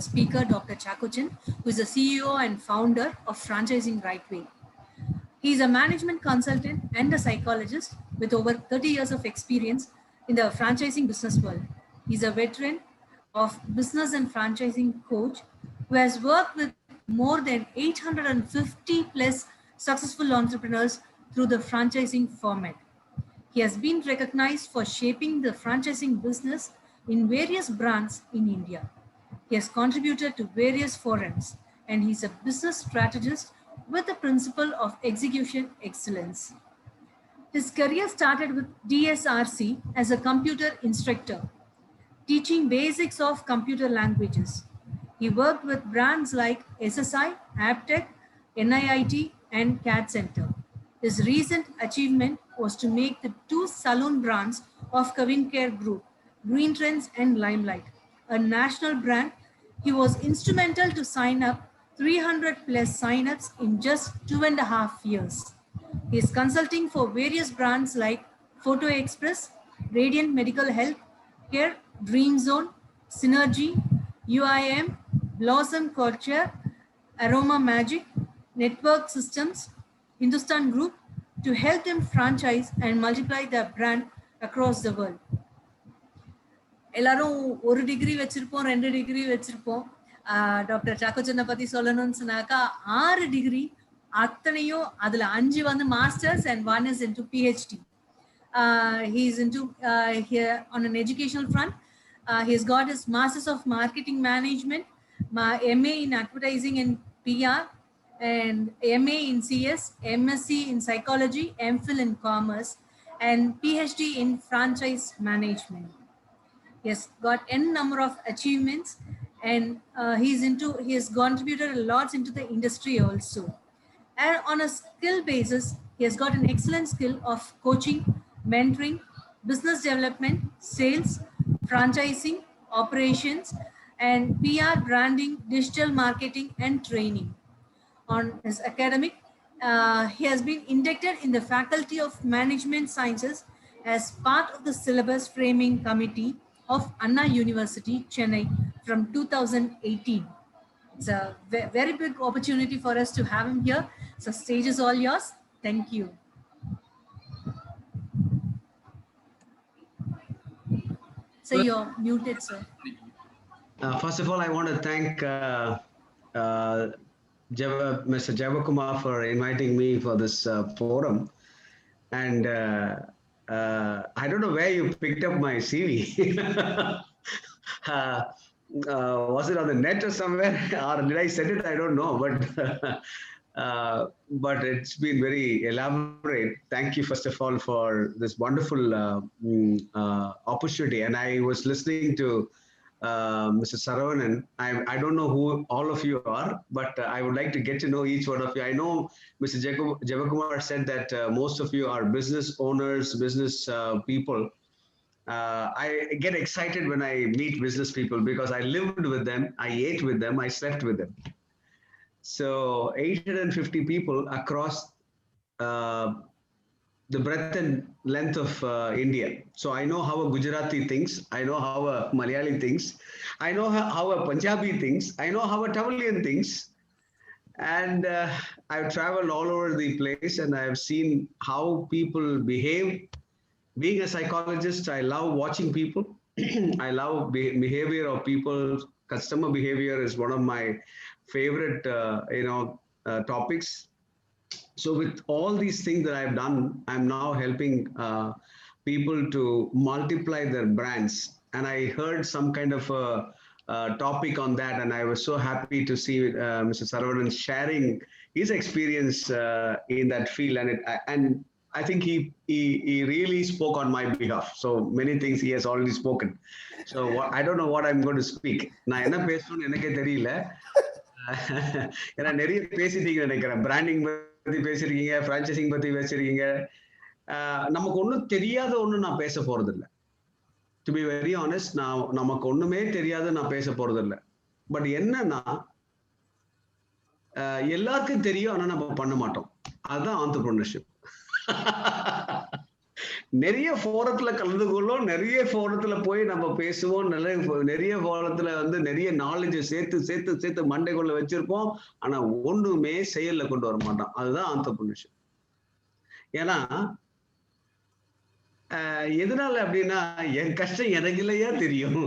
speaker, Dr. Chakochan, who is the CEO and founder of Franchising Right Way. He is a management consultant and a psychologist with over 30 years of experience in the franchising business world. He is a veteran of business and franchising coach who has worked with more than 850 plus successful entrepreneurs through the franchising format. He has been recognized for shaping the franchising business in various brands in India. He has contributed to various forums and he's a business strategist with the principle of execution excellence. His career started with DSRC as a computer instructor, teaching basics of computer languages. He worked with brands like SSI, Aptech, NIIT, and CAD Center. His recent achievement was to make the two saloon brands of Kavin Care Group, Green Trends and Limelight, a national brand. He was instrumental to sign up 300 plus signups in just 2.5 years. He is consulting for various brands like Photo Express, Radiant Medical Health Care, Dream Zone, Synergy, UIM, Blossom Culture, Aroma Magic, Network Systems, Hindustan Group to help them franchise and multiply their brand across the world. எல்லாரும் ஒரு degree வச்சிருப்போம், 2 degree வச்சிருப்போம். Doctor சாக்கோச்சனை பத்தி சொல்லணும்னு சொன்னாக்கா 6 degree, அத்தனையும் அதுல 5 வந்து masters and 1 is into PhD. He is into here on an educational front. He's got his Masters of Marketing Management, MA in Advertising and PR, and MA in CS, MSc in Psychology, MPhil in Commerce, and PhD in Franchise Management. He has got n number of achievements, and he has contributed a lot into the industry also. And on a skill basis, he has got an excellent skill of coaching, mentoring, business development, sales, franchising, operations, and PR branding, digital marketing, and training. On his academic, he has been inducted in the Faculty of Management Sciences as part of the syllabus framing committee of Anna University, Chennai from 2018. It's a very big opportunity for us to have him here. So stage is all yours. Thank you. So you're muted, sir. First of all, I want to thank Mr. Javakumar for inviting me for this forum. And I don't know where you picked up my CV. Was it on the net or somewhere? Or did I send it? I don't know. But it's been very elaborate. Thank you, first of all, for this wonderful opportunity. And I was listening to Mr. Saravanan. I don't know who all of you are, but I would like to get to know each one of you. I know Mr. Javakumar said that most of you are business owners, business people. I get excited when I meet business people because I lived with them, I ate with them, I slept with them. So 850 people across the breadth and length of India. So I know how a Gujarati thinks, I know how a Malayali thinks, I know how a Punjabi thinks, I know how a Tamilian thinks. And I've traveled all over the place and I've seen how people behave. Being a psychologist, I love watching people. I love behavior of people. Customer behavior is one of my favorite, topics. So with all these things that I've done, I'm now helping people to multiply their brands. And I heard some kind of a topic on that, and I was so happy to see Mr. Saravanan sharing his experience in that field. And I think he really spoke on my behalf. So many things he has already spoken. So I don't know what I'm going to speak. நான் என்ன பேசணும்னு எனக்கே தெரியல. ஏன்னா நிறைய பேசிட்டீங்க நினைக்கிறேன். Branding பத்தி பேசிருக்கீங்க, பிரான்ச்சைசிங் பத்தி பேசிருக்கீங்க. நமக்கு ஒன்றும் தெரியாத ஒன்று நான் பேச போறது இல்லை. டு பி வெரி ஆனஸ்ட், நமக்கு ஒண்ணுமே தெரியாத நான் பேச போறது இல்லை. பட் என்னன்னா எல்லாருக்கும் தெரியும், ஆனா நம்ம பண்ண மாட்டோம். அதுதான் ஆண்டர்பிரினர்ஷிப். நிறைய ஃபோரத்துல கலந்து கொள்ளும், நிறைய ஃபோரத்துல போய் நம்ம பேசுவோம், நிறைய ஃபோரத்துல வந்து நிறைய நாலேஜ் சேர்த்து சேர்த்து சேர்த்து மண்டைக்குள்ள வச்சிருப்போம். ஆனா ஒண்ணுமே செயல்ல கொண்டு வர மாட்டோம். அதுதான் ஆண்டர்பிரினர்ஷிப். ஏன்னா எதனால அப்படின்னா, என் கஷ்டம் எனக்கு இல்லையா தெரியும்,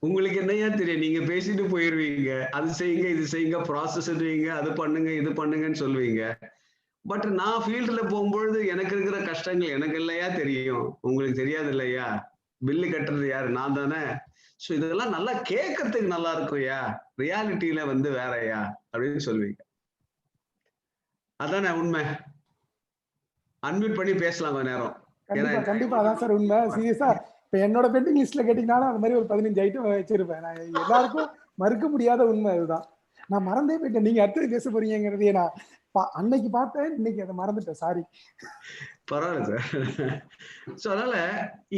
உங்களுக்கு என்னையா தெரியும்? நீங்க பேசிட்டு போயிருவீங்க, அது செய்யுங்க இது செய்யுங்க ப்ராசஸ் அது பண்ணுங்க இது பண்ணுங்கன்னு சொல்லுவீங்க. பட் நான் ஃபீல்டுல போகும்பொழுது எனக்கு இருக்கிற கஷ்டங்கள் எனக்கு இல்லையா தெரியும், உங்களுக்கு தெரியாது இல்லையா? பில்லு கட்டுறது யாரு? நான் தானே. ஸோ இதெல்லாம் நல்லா கேட்கறதுக்கு நல்லா இருக்கும்யா, ரியாலிட்டியில வந்து வேறயா அப்படின்னு சொல்லுவீங்க. அதானே உண்மை. அன்மியூட் பண்ணி பேசலாம் கொஞ்ச நேரம். கண்டிப்பா கண்டிப்பா அதான் சார் உண்மை. சீரியஸா இப்ப என்னோட பெண்டிங் லிஸ்ட்ல கேட்டீங்கன்னாலும் அந்த மாதிரி ஒரு 15 ஐட்டம் வச்சிருப்பேன். நான் எல்லாருக்கும் மறுக்க முடியாத உண்மை அதுதான். நான் மறந்தே போயிட்டேன் நீங்க அடுத்தது பேச போறீங்கிறதே. நான் அன்னைக்கு பார்த்தேன், இன்னைக்கு அதை மறந்துட்டேன், சாரி. பரவாயில்ல சார். ஸோ அதனால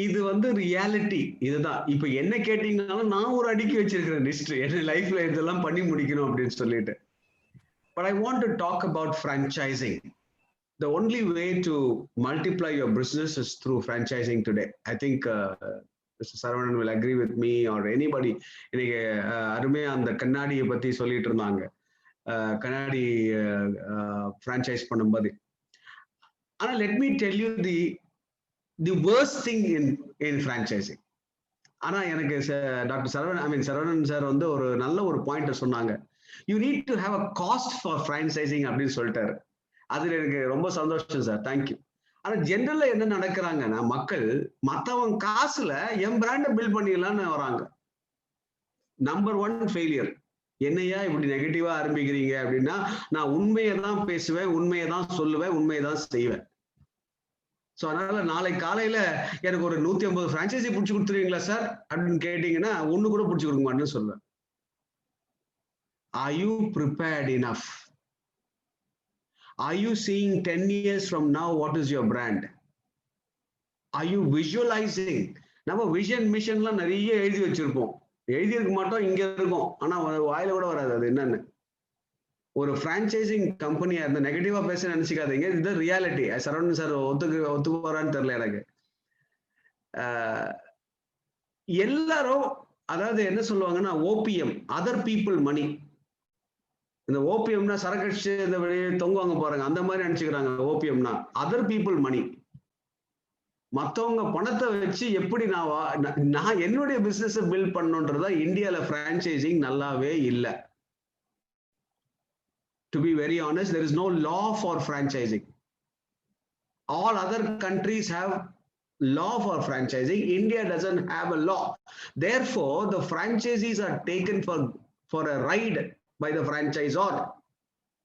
இது வந்து ரியாலிட்டி. இதுதான். இப்ப என்ன கேட்டீங்கன்னாலும் நான் ஒரு அடுக்கி வச்சிருக்கிறேன் லிஸ்ட், என்ன லைஃப்ல இதெல்லாம் பண்ணி முடிக்கணும் அப்படின்னு சொல்லிட்டு. But I want to talk about franchising. The only way to multiply your business is through franchising today. I think Mr. Saravanan will agree with me or anybody. இன்னைக்கு அருமையா அந்த கண்ணாடியை பத்தி சொல்லிட்டு இருந்தாங்க, கண்ணாடி franchise பண்ணும்போது. ஆனா let me tell you the worst thing in franchising. ஆனா எனக்கு டாக்டர் சரவணன் சார் வந்து ஒரு நல்ல ஒரு பாயிண்ட் சொன்னாங்க. You need to have a cost for franchising அப்படின்னு சொல்லிட்டாரு. அதுல எனக்கு ரொம்ப சந்தோஷம் சார், தேங்க்யூ. ஆனா ஜென்ரல்ல என்ன நடக்கிறாங்கன்னா, மக்கள் மத்தவங்க காசுல என் பிராண்ட பில்ட் பண்ணிடலாம்னு வராங்க. Number 1 failure. என்னையா இப்படி நெகட்டிவா ஆரம்பிக்கிறீங்க அப்படின்னா, நான் உண்மையை தான் பேசுவேன், உண்மையை தான் சொல்லுவேன், உண்மையை தான் செய்வேன். ஸோ அதனால நாளை காலையில எனக்கு ஒரு 150 பிரான்ச்சைசி பிடிச்சி கொடுத்துருவீங்களா சார் அப்படின்னு கேட்டீங்கன்னா, ஒண்ணு கூட பிடிச்சி கொடுக்க மாட்டேன்னு சொல்லுவேன். Are you prepared enough? Are you seeing 10 years from now what is your brand? Are you visualizing? நம்ம விஷன் மிஷன்லாம் நிறைய எழுதி வச்சிருப்போம், எழுதி இருக்க மாட்டோம், இங்க இருக்கும், ஆனா வாயில கூட வராது அது என்னன்னு. ஒரு பிரான்ச்சைசிங் கம்பெனியா இருந்தா நெகட்டிவா பேச நினைச்சுக்காதீங்க, இது ரியாலிட்டி. சரவணன் சார் ஒத்துக்கு போறான்னு தெரியல எனக்கு. எல்லாரும் அதாவது என்ன சொல்லுவாங்கன்னா, ஓபிஎம், அதர் பீப்புள் மணி. இந்த ஓபிஎம்னா சரக்கடிச்சு இந்த வெளியே தொங்குவாங்க பாருங்க, அந்த மாதிரி நினைச்சுக்கிறாங்க. ஓபிஎம்னா அதர் பீப்புள் மணி. மற்றவங்க பணத்தை வச்சு எப்படி நான் என்னுடைய பிசினஸ் பில்ட் பண்ணணுன்றதா இந்தியால பிரான்ச்சைசிங் நல்லாவே இல்லை. To be very honest, there is no law for franchising. All other countries have law for franchising. India doesn't have a law. Therefore, the franchisees are taken for a ride by the franchisor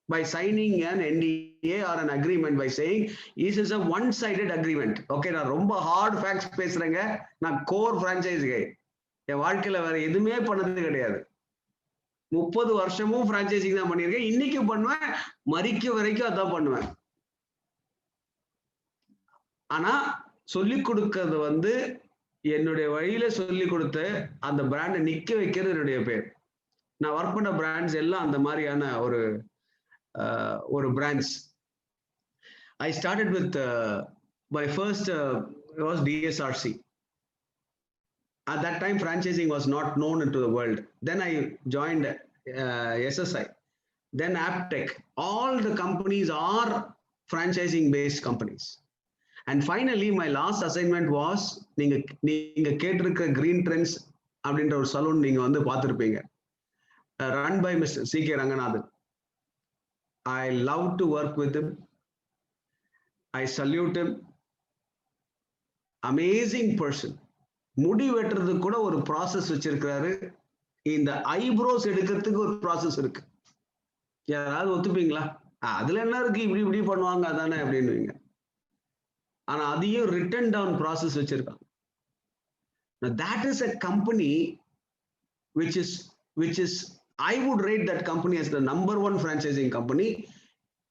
by signing an NDA or an agreement by saying this is a one-sided agreement. Okay, நான் ரொம்ப heart facts பேசுறேங்க. நான் core franchise கை, என் வாழ்க்கையில வேற எதுவுமே பண்ணது கிடையாது. 30 வருஷமும் பிரான்ச்சைசிங் தான் பண்ணியிருக்கேன், இன்னைக்கு பண்ணுவேன், மறிக்க வரைக்கும் அதான் பண்ணுவேன். ஆனா சொல்லிக் கொடுக்கறது வந்து என்னுடைய வழியில சொல்லிக் கொடுத்து அந்த பிராண்டை நிக்க வைக்கிறது என்னுடைய பேர். நான் ஒர்க் பண்ண பிராண்ட்ஸ் எல்லாம் அந்த மாதிரியான ஒரு brands. I started with my first was DSRC. At that time, franchising was not known into the world. Then I joined SSI, then Aptech. All the companies are franchising-based companies. And finally, my last assignment was, நீங்க கேட்டிருக்க Green Trends அப்படின்ற ஒரு salon நீங்க வந்து பார்த்திருப்பீங்க, run by Mr. C.K. Ranganathan. I love to work with him. I salute him. Amazing person. முடி வெட்டுறதுக்கு கூட ஒரு ப்ராசஸ் வச்சிருக்கிறாரு. இந்த ஐப்ரோஸ் எடுக்கிறதுக்கு ஒரு ப்ராசஸ் இருக்கு. யாராவது ஒத்துப்பீங்களா? அதுல என்ன இருக்கு, இப்படி பண்ணுவாங்க அதானே அப்படின்னுவீங்க. ஆனா அதையும் ரிட்டன் டவுன் ப்ராசஸ் வச்சிருக்காங்க. That is a company which is I would rate that company as the number 1 franchising company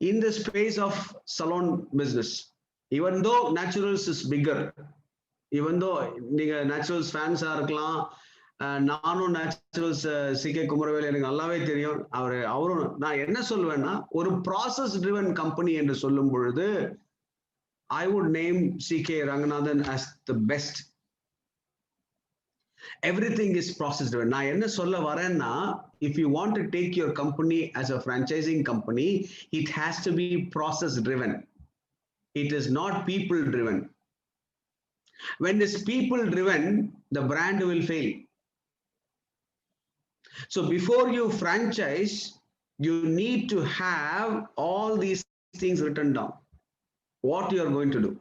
in the space of salon business. Even though Naturals is bigger, even though நீங்க Naturals fans இருக்கலாம், நானும் Naturals C.K. Kumaravel எனக்கு நல்லாவே தெரியும். அவரும் நான் என்ன சொல்லுவேன்னா, ஒரு ப்ராசஸ் ட்ரிவன் கம்பெனி என்று சொல்லும் பொழுது I would name C.K. Ranganathan as the best. Everything is process driven. நான் என்ன சொல்ல வரேன்னா, if you want to take your company as a franchising company, it has to be process driven. It is not people driven. When it's people driven, the brand will fail. So before you franchise, you need to have all these things written down, what you are going to do.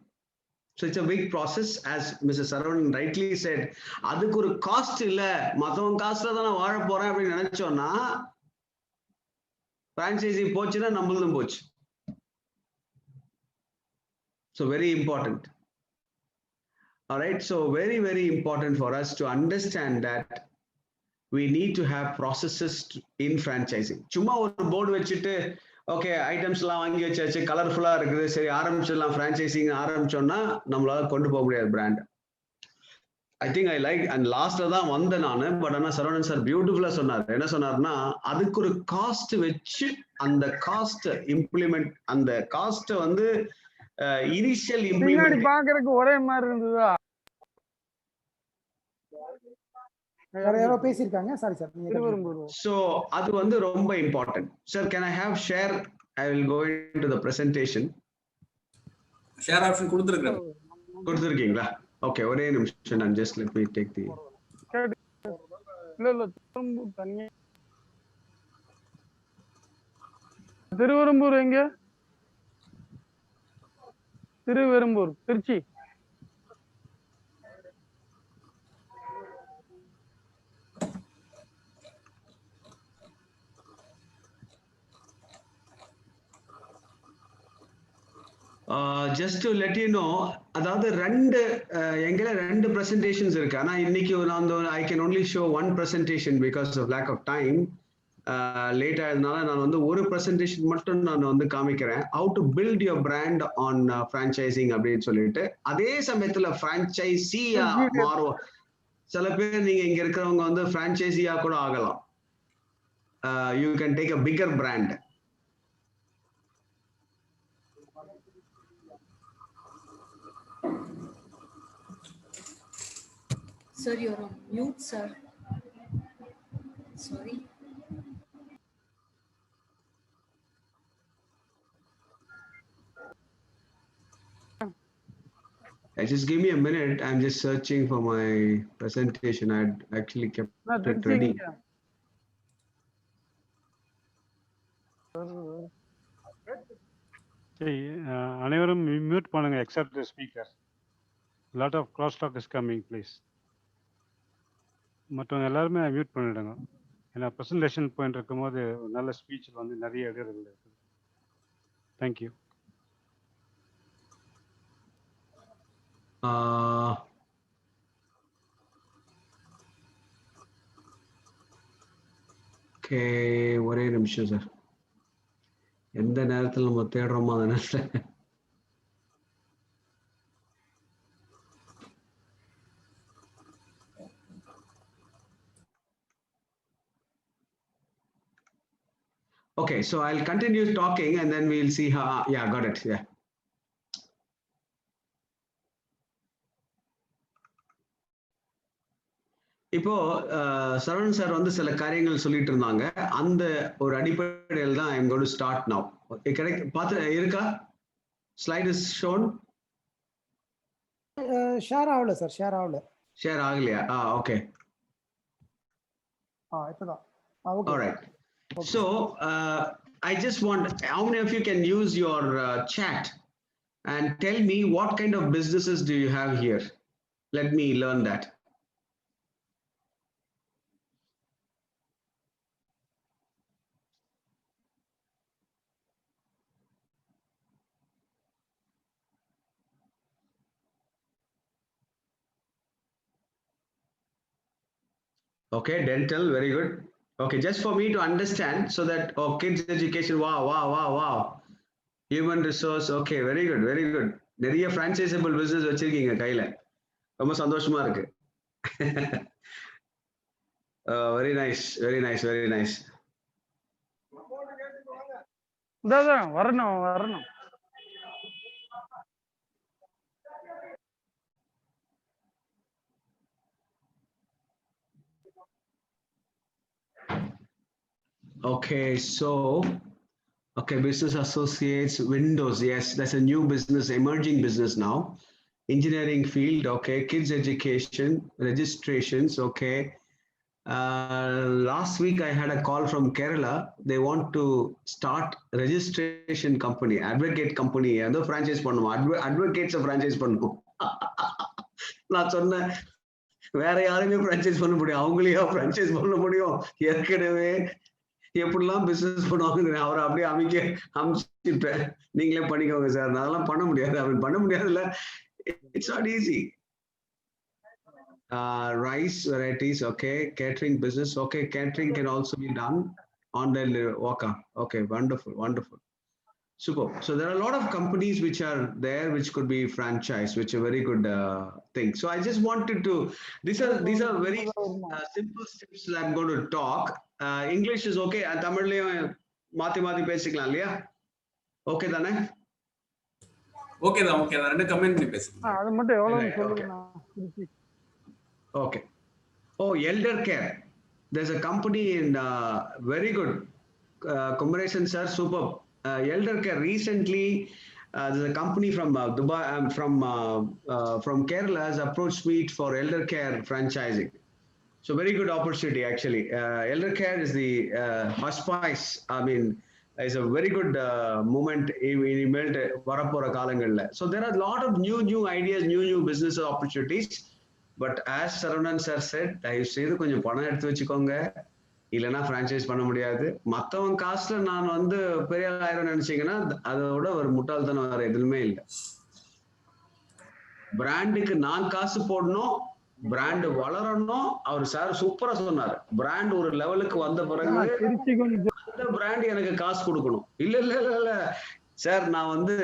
So it's a big process, as Mr. Saravanan rightly said. அதுக்கு ஒரு cost இல்ல, மத்தவங்க காஸ்ட்ல தான் நான் வாழ போறேன் அப்படின்னு நினைச்சோம்னா franchising போச்சுன்னா நம்மளும் போச்சு. So very important. All right, so very, very important for us to understand that we need to have processes in franchising. சும்மா ஒரு போர்டு வச்சுட்டு ஓகே ஐட்டம்ஸ் எல்லாம் வாங்கி வச்சாச்சு, கலர்ஃபுல்லா இருக்குது, சரி ஆரம்பிச்சிடலாம் ஃப்ரான்ச்சைசிங் ஆரம்பிச்சோம்னா நம்மளால கொண்டு போக முடியாது brand. I think I like and லாஸ்ட்ல தான் வந்தேன் நான். பட் ஆனா சரவணன் சார் பியூட்டிஃபுல்லா சொன்னார். என்ன சொன்னார்னா, அதுக்கு ஒரு காஸ்ட் வச்சு அந்த காஸ்ட் இம்ப்ளிமெண்ட், அந்த காஸ்ட் வந்து இனிஷியல் இம்ப்ளிமெண்ட் பாக்குறதுக்கு ஒரே மாதிரி இருந்ததா? யாரோ பேசிருக்காங்க, சாரி சார். So அது வந்து ரொம்ப important. Sir can I have share? I will go into the presentation. Share option கொடுத்திருக்கீங்களா? ஓகே, ஒரே நிமிஷம். நான் just let me take the இல்ல தனியா. திருவெரும்பூர் எங்க? Thiruverumbur, Trichy. just to let you know, அதாவது எங்கல ரெண்டு presentations இருக்கு. ஆனா இன்னைக்கு நான் I can only show one presentation because of lack of time. Late ஆயிருந்தனால நான் வந்து ஒரு presentation மட்டும் நான் வந்து காமிக்கிறேன். how to build your brand on franchising அப்படின்னு சொல்லிட்டு. அதே சமயத்துல franchisee-ஆ மாறும். சில பேர் நீங்க இங்க இருக்கிறவங்க வந்து franchisee-ஆ கூட ஆகலாம். you can take a bigger brand. Sir, you're on mute, sir. Sorry. Just give me a minute. I'm just searching for my presentation. I actually kept it ready. அனைவரும் மியூட் பண்ணுங்க except the speaker. Lot of crosstalk is coming, please. மற்றவங்க எல்லாருமே mute பண்ணிடுங்க. ஏன்னா presentation point இருக்கும்போது நல்ல speech வந்து நிறைய இடங்கள் இருக்குது. தேங்க்யூ. ஓகே, ஒரே நிமிஷம் சார். எந்த நேரத்தில் நம்ம தேடுறோமோ அந்த நேரத்தில் okay, so I'll continue talking and then we'll see how. Yeah, got it. Yeah. இப்போ சரவணன் சார் வந்து சில காரியங்கள் சொல்லிட்டு இருந்தாங்க. அந்த ஒரு அடிப்படையில் தான் I'm going to start now. பார்த்து இருக்கா? Slide is shown. ஷேர் ஆகல சார், ஷேர் ஆகல. ஷேர் ஆகலையா? ஓகே. இப்போதான். Okay. Alright. So I just want, how many of you can use your chat and tell me what kind of businesses do you have here? Let me learn that. Okay, dental, very good. Okay, just for me to understand, so that kids education, wow. Human resource, okay, very good, very good. நிறைய franchisable business வச்சிருக்கீங்க கையில, ரொம்ப சந்தோஷமா இருக்கு. Very nice, very nice, very nice. வரணும். Okay, so, okay, business associates, Windows. Yes, that's a new business, emerging business now. Engineering field, okay. Kids education, registrations, okay. Last week I had a call from Kerala. They want to start registration company, advocate company, and the franchise பண்ணுவோம். Advocates franchise பண்ணுவோம். நான் சொன்னேன் வேற யாருமே franchise பண்ண முடியும், அவங்களையா franchise பண்ண முடியும்? ஏற்கனவே எப்படிலாம் பிசினஸ் பண்ணுவாங்க, அவரை அப்படியே அமைச்சிட்டேன், நீங்களே பண்ணிக்கோங்க சார். அதெல்லாம் பண்ண முடியாது, அவன் பண்ண முடியாதுல்ல. It's not easy. Rice varieties, okay. Catering business, okay. Catering can also be done on the Waka. Okay, wonderful, wonderful. Super. So there are a lot of companies which are there which could be franchised, which are very good thing. So I just wanted to, these are very simple steps that I'm going to talk. English is okay. Tamillayum மாத்தி பேசிக்கலாம் இல்லையா? Okay தானே? Okay தான், okay தான். ரெண்டு comment பண்ணி பேசுங்க. அது மட்டும் எவ்வளவு சொல்லுங்க. Okay. Oh, elder care. There's a company in very good. Kumaresan sir, superb. Elder care recently, there's a company from Dubai, from Kerala has approached me for elder care franchising. So very good opportunity actually. Elder care is the hospice. I mean, is a very good movement in varapora kalangalல. So there are a lot of new ideas, new business opportunities. But as Saravanan sir said, தயவு செய்து கொஞ்சம் பணம் எடுத்து வச்சுக்கோங்க, இல்லைன்னா franchise பண்ண முடியாது. மற்றவன் காசுல நான் வந்து பெரிய ஆயிரம் நினைச்சீங்கன்னா அதோட ஒரு முட்டாள்தனம் வேற எதுவுமே இல்லை. பிராண்டுக்கு நான் காசு போடணும், பிராண்ட் வளரணும். அவர் சார் சூப்பரா சொன்னார், பிராண்ட் ஒரு லெவலுக்கு வந்த பிறகு அந்த பிராண்ட் எனக்கு காசு கொடுக்கணும். இல்ல சார், நான் வந்து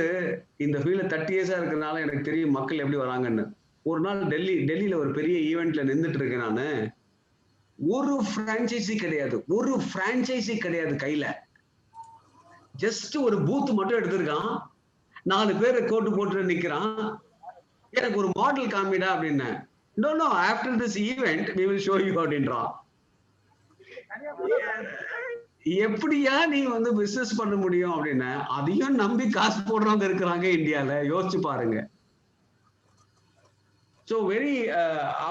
இந்த ஃபீல்ட்ல 30 இயர்ஸா இருக்கிறதுனால எனக்கு தெரியும் மக்கள் எப்படி வராங்கன்னு. ஒரு நாள் டெல்லியில ஒரு பெரிய ஈவெண்ட்ல நின்றுட்டு இருக்கேன் நானு. ஒரு பிரான்ச்சைசி கிடையாது கையில. ஜஸ்ட் ஒரு பூத் மட்டும் எடுத்திருக்கான், 4 பேர் கோட்டு போட்டு நிக்கிறான். எனக்கு ஒரு மாடல் காமிடா அப்படின்னு. No after this event we will show you அப்படின்றான். எப்படியா நீ வந்து பிசினஸ் பண்ண முடியும் அப்படின்னு. அதையும் நம்பி காசு போடுறவங்க இருக்கிறாங்க இந்தியால, யோசிச்சு பாருங்க. So very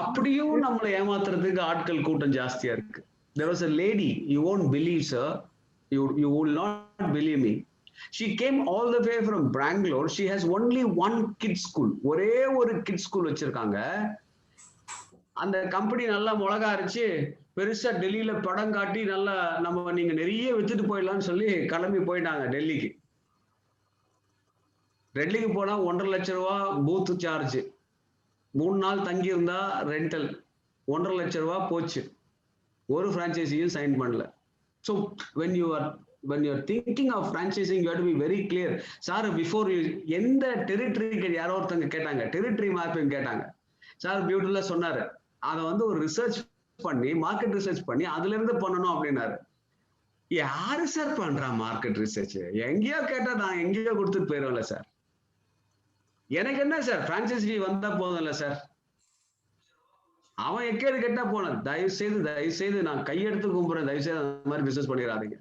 அப்படியும் நம்மளை ஏமாத்துறதுக்கு ஆட்கள் கூட்டம் ஜாஸ்தியா இருக்கு. There was a lady, you won't believe sir, you will not believe me. She came all the way from Bangalore. She has only one kids school. ஒரே ஒரு kids school வச்சிருக்காங்க. அந்த கம்பெனி நல்லா மிளகா அரைச்சு பெருசா டெல்லியில படம் காட்டி நல்லா நீங்க நிறைய வித்துட்டு போயிடலாம்னு சொல்லி கிளம்பி போயிட்டாங்க டெல்லிக்கு. டெல்லிக்கு போனா 1.5 லட்சம் ரூபாய் பூத் சார்ஜ், 3 நாள் தங்கி இருந்தா ரெண்டல், 1.5 லட்சம் ரூபாய் போச்சு. ஒரு பிரான்ச்சைசியும் சைன் பண்ணல. So when you are thinking of franchising, you have to be very clear. Sir before you எந்த டெரிட்டரிக்கு யாரோ ஒருத்தங்க கேட்டாங்க, டெரிட்டரி மேப்பிங் கேட்டாங்க. சார் பியூட்டிஃபுல்லா சொன்னாரு, அதை வந்து ஒரு ரிசர்ச் பண்ணி மார்க்கெட் ரிசர்ச் பண்ணி அதுல இருந்து பண்ணணும் அப்படின்னாரு. யாரு சார் பண்றா மார்க்கெட் ரிசர்ச்? எங்கேயோ கேட்டா நான் எங்கேயோ கொடுத்துட்டு போயிடும்ல சார். எனக்கு என்ன சார், பிரான்ச்சைசி வந்தா போதும்ல சார். அவன் எக்கேடு கேட்டா போன. தயவு செய்து நான் கையெடுத்து கும்புறேன், தயவு செய்து அந்த மாதிரி பிசினஸ் பண்ணிடாதீங்க.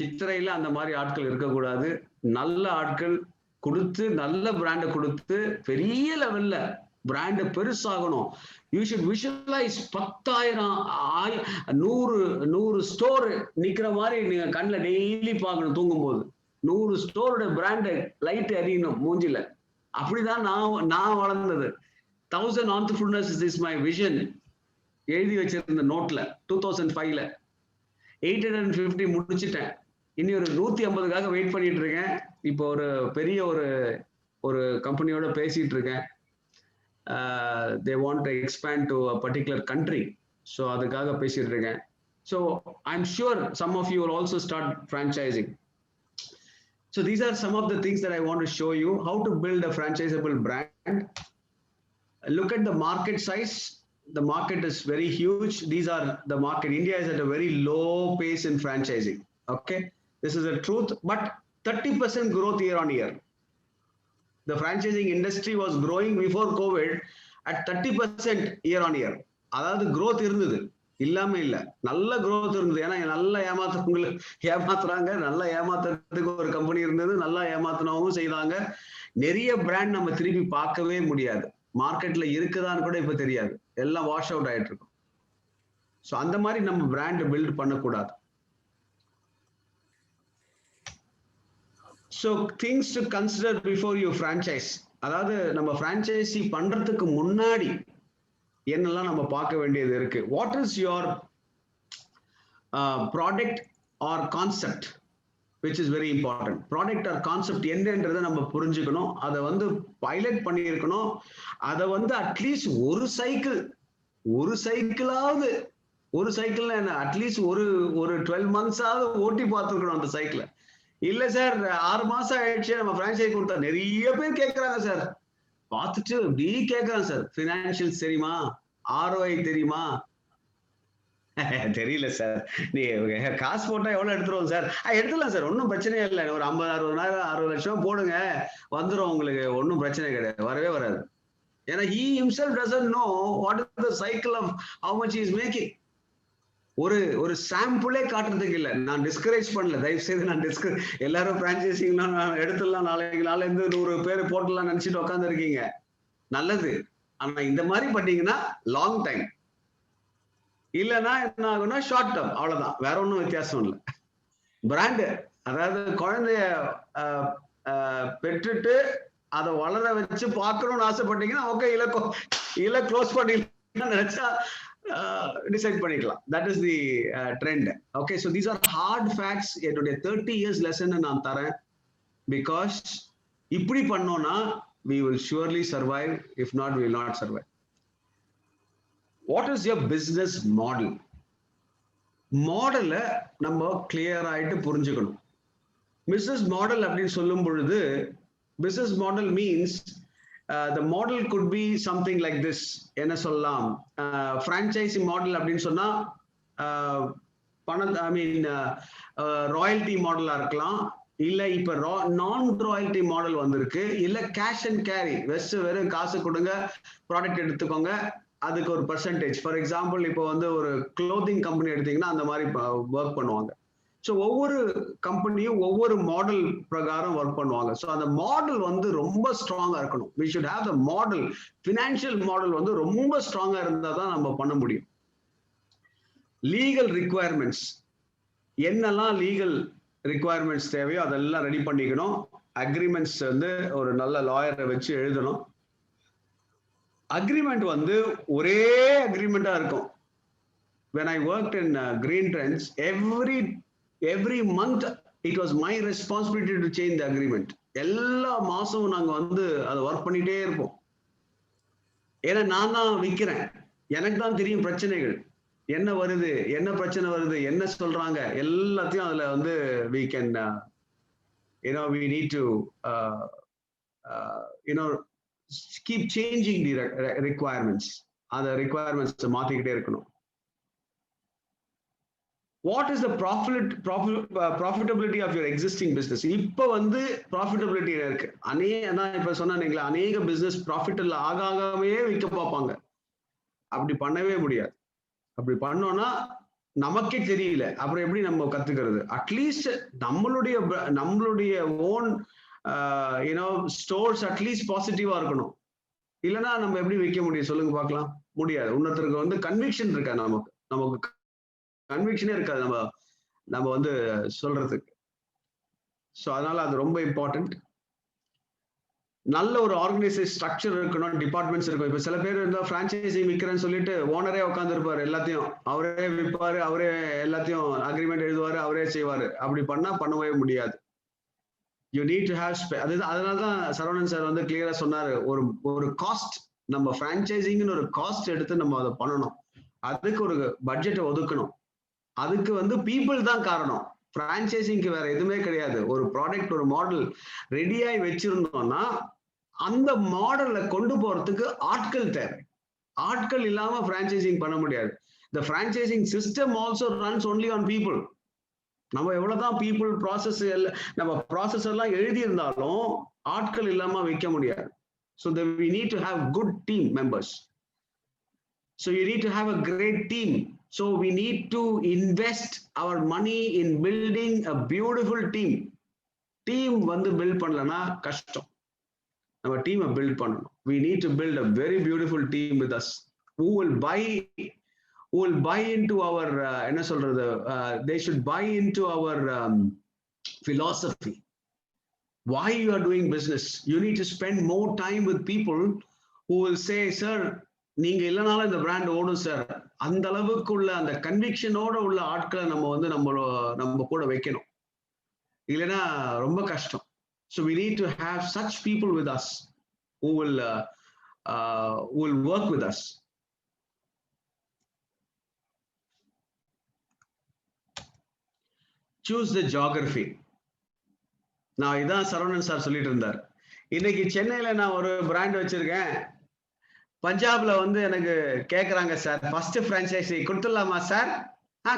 சித்திரையில அந்த மாதிரி ஆட்கள் இருக்கக்கூடாது. நல்ல ஆட்கள் கொடுத்து, நல்ல பிராண்டை கொடுத்து, பெரிய லெவல்ல பிராண்ட் பெருசாகணும். யூ ஷுட் விஷுவலைஸ் 10,000 100 ஸ்டோர் நிக்கிற மாதிரி நீங்க கண்ணில் டெய்லி பார்க்கணும். தூங்கும் போது 100 ஸ்டோரோட பிராண்ட் லைட் எரியணும் மூஞ்சில. அப்படிதான் நான் வளர்ந்தது. 1000 entrepreneurs is my vision எழுதி வச்சிருந்த நோட்ல 2005ல. 850 முடிச்சிட்டேன். இனி ஒரு 150க்காக வெயிட் பண்ணிட்டு இருக்கேன். இப்போ ஒரு பெரிய ஒரு கம்பெனியோட பேசிட்டு இருக்கேன். They want to expand to a particular country. So அதுக்காக பேசிட்டு இருக்கேன். So I'm sure some of you will also start franchising. So these are some of the things that I want to show you. How to build a franchisable brand. Look at the market size. The market is very huge. These are the market. India is at a very low pace in franchising. Okay, this is the truth. But 30% growth year on year. The franchising industry was growing before COVID at 30% year on year. அதாவது growth இருந்தது. இல்லாம இல்ல, நல்ல growth இருந்தது. ஏன்னா நல்லா ஏமாத்துறாங்க, நல்லா ஏமாத்துறதுக்கு ஒரு கம்பெனி இருந்தது, நல்லா ஏமாத்தினவங்க செய்தாங்க. நிறைய பிராண்ட் நம்ம திருப்பி பார்க்கவே முடியாது, மார்க்கெட்ல இருக்குதான்னு கூட இப்ப தெரியாது, எல்லாம் வாஷ் அவுட் ஆயிட்டு இருக்கும். ஸோ அந்த மாதிரி நம்ம பிராண்ட் பில்ட் பண்ணக்கூடாது. So things to consider before you franchise. அதாவது நம்ம ஃப்ரான்ச்சைசி பண்றதுக்கு முன்னாடி என்னெல்லாம் நம்ம பார்க்க வேண்டியது இருக்கு. What is your product or concept, which is very important. Product or concept என்னன்றதை நம்ம புரிஞ்சுக்கணும், அதை வந்து பைலட் பண்ணியிருக்கணும். அதை வந்து அட்லீஸ்ட் ஒரு சைக்கிளாவது, ஒரு சைக்கிள் என்ன, அட்லீஸ்ட் ஒரு 12 months-ஆவது ஓட்டி பார்த்துருக்கணும் அந்த சைக்கிளை. இல்ல சார் 6 மாசம் ஆயிடுச்சு நம்ம பிரான்ச்சைஸ் கொடுத்தா, நிறைய பேர் கேட்கறாங்க சார், பார்த்துட்டு அப்படி கேட்கறாங்க சார், பினான்சியல்ஸ் தெரியுமா, ROI தெரியுமா? தெரியல சார், நீ காசு போட்டா எவ்வளவு எடுத்துருவோம் சார்? எடுத்துலாம் சார், ஒன்றும் பிரச்சனையே இல்லை, ஒரு 50-60 லட்சம் போடுங்க, வந்துடும் உங்களுக்கு, ஒன்றும் பிரச்சனை கிடையாது, வரவே வராது. ஏன்னா he himself doesn't know what is the cycle of how much he is making. ஒரு சாம்பிளே காட்டுறதுக்கு இல்லை. நான் டிஸ்கரேஜ் பண்ணல, தயவு செய்து நான் எல்லாரும் பிரான்ச்சைசிங்லாம் எடுத்துடலாம், நாளைக்கு 100 பேர் போட்டுலாம் நினைச்சிட்டு உட்காந்து இருக்கீங்க, நல்லது. ஆனா இந்த மாதிரி பண்ணீங்கன்னா லாங் டைம், இல்லைன்னா என்ன ஆகும்னா ஷார்ட் டேர்ம், அவ்வளவுதான், வேற ஒன்றும் வித்தியாசம் இல்லை. பிராண்டு, அதாவது குழந்தைய பெற்றுட்டு அதை வளர வச்சு பார்க்கணும்னு ஆசைப்பட்டீங்கன்னா ஓகே, இல்ல க்ளோஸ் பண்ணிக்கலாம் நினைச்சா டிசைட் பண்ணிக்கலாம். That is the trend. Okay, so these are hard facts. என்னுடைய 30 years லெசன் நான் தரேன். பிகாஸ் இப்படி பண்ணோம்னா we will surely survive. If not, we will not survive. What is your business model? மாடலை நம்ம கிளியர் ஆயிட்டு புரிஞ்சுக்கணும். பிசினஸ் மாடல் அப்படின்னு சொல்லும் பொழுது, business model means the model could be something like this. என்ன சொல்லலாம், franchising model அப்படின்னு சொன்னா ராயல்டி மாடலா இருக்கலாம், இல்ல இப்ப நான் ராயல்டி மாடல் வந்திருக்கு, இல்ல கேஷ் அண்ட் கேரி, வெறும் காசு கொடுங்க, ப்ராடக்ட் எடுத்துக்கோங்க, அதுக்கு ஒரு பர்சன்டேஜ். ஃபார் எக்ஸாம்பிள் இப்போ வந்து ஒரு க்ளோத்திங் கம்பெனி எடுத்தீங்கன்னா அந்த மாதிரி ஒர்க் பண்ணுவாங்க. ஸோ ஒவ்வொரு கம்பெனியும் ஒவ்வொரு மாடல் பிரகாரம் ஒர்க் பண்ணுவாங்க. ஸோ அந்த மாடல் வந்து ரொம்ப ஸ்ட்ராங்கா இருக்கணும். We should have the model. Financial model வந்து ரொம்ப ஸ்ட்ராங்கா இருந்தா தான் நம்ம பண்ண முடியும். லீகல் ரிக்குவயர்மெண்ட்ஸ், என்னெல்லாம் லீகல் ரிக்குவயர்மெண்ட்ஸ் தேவையோ அதெல்லாம் ரெடி பண்ணிக்கணும். அக்ரிமெண்ட்ஸ் வந்து ஒரு நல்ல லாயரை வச்சு எழுதணும். அக்ரிமெண்ட் வந்து ஒரே அக்ரிமெண்டா இருக்கும். when I worked in Green Trends, every month it was my responsibility to change the agreement. எல்லா மாசமும் நாங்க வந்து அதை ஒர்க் பண்ணிட்டே இருப்போம். ஏன்னா நான் தான் விற்கிறேன், எனக்கு தான் தெரியும் பிரச்சனைகள் என்ன வருது, என்ன பிரச்சனை வருது, என்ன சொல்றாங்க, எல்லாத்தையும் அதுல வந்து we can we need to keep changing the requirements. அந்த requirements மாத்திக்கிட்டே இருக்கணும். What is the profitability of your existing business? இப்ப வந்து profitability இருக்கு. இப்ப சொன்னீங்களா, அநேக பிசினஸ் ப்ராஃபிட் ஆகாமே விற்க பார்ப்பாங்க. அப்படி பண்ணவே முடியாது. அப்படி பண்ணோம்னா நமக்கே தெரியல, அப்புறம் எப்படி நம்ம கத்துக்கிறது? அட்லீஸ்ட் நம்மளுடைய ஓன் ஸ்டோர்ஸ் அட்லீஸ்ட் பாசிட்டிவா இருக்கணும். இல்லைன்னா நம்ம எப்படி விற்க முடியும் சொல்லுங்க பார்க்கலாம்? முடியாது. இன்னொருத்தருக்கு வந்து கன்விக்ஷன் இருக்கா, நமக்கு கன்விக்ஷனே இருக்காது நம்ம வந்து சொல்றதுக்கு. ஸோ அதனால அது ரொம்ப இம்பார்ட்டன்ட். நல்ல ஒரு ஆர்கனைசேஷன் ஸ்ட்ரக்சர் இருக்கணும், டிபார்ட்மெண்ட்ஸ் இருக்கும். இப்போ சில பேர் இருந்தால் ஃப்ரான்ச்சைசிங் விற்கிறேன்னு சொல்லிட்டு ஓனரே உட்காந்துருப்பாரு, எல்லாத்தையும் அவரே விற்பாரு, அவரே எல்லாத்தையும் அக்ரிமெண்ட் எழுதுவாரு, அவரே செய்வாரு. அப்படி பண்ணவே முடியாது. யூ நீட் டு ஹேவ் அதனால தான் சரவணன் சார் வந்து கிளியரா சொன்னாரு, ஒரு காஸ்ட், நம்ம ஃப்ரான்ச்சைசிங்னு ஒரு காஸ்ட் எடுத்து நம்ம அதை பண்ணணும். அதுக்கு ஒரு பட்ஜெட்டை ஒதுக்கணும். அதுக்கு வந்து பீப்புள் தான் காரணம், பிரான்ச்சைசிங்க்கு வேற எதுவுமே கிடையாது. ஒரு ப்ராடக்ட், ஒரு மாடல் ரெடியாகி வச்சிருந்தோம்னா அந்த மாடலை கொண்டு போறதுக்கு ஆட்கள் தேவை. ஆட்கள் இல்லாம பிரான்ச்சைசிங் பண்ண முடியாது. The franchising system also runs only on people. நம்ம எவ்வளவுதான் பீப்புள் ப்ராசஸ் நம்ம ப்ராசஸ் எல்லாம் எழுதி இருந்தாலும் ஆட்கள் இல்லாம வைக்க முடியாது. So we need to have good team members. So you need to have a great team. So we need to invest our money in building a beautiful team. Team வந்து build பண்ணலனா கஷ்டம். நம்ம டீமை build பண்ணணும். We need to build a very beautiful team with us who will buy into our என்ன சொல்றது, they should buy into our philosophy. Why you are doing business? You need to spend more time with people who will say, sir, நீங்க இல்லனால இந்த brand ஓடும் sir. அந்த அளவுக்கு உள்ள அந்த கன்விக்ஷனோட உள்ள ஆட்களை நம்ம வந்து நம்ம கூட வைக்கணும். இல்லைன்னா ரொம்ப கஷ்டம். So we need to have such people with us who will work with us. Choose the geography. நான் இதான் சரவணன் சார் சொல்லிட்டு இருந்தார். இன்னைக்கு சென்னையில நான் ஒரு பிராண்ட் வச்சிருக்கேன். பஞ்சாப்ல வந்து எனக்கு கேக்குறாங்க சார், ஃபர்ஸ்ட் பிரான்சைசி கொடுத்துடலாமா சார்?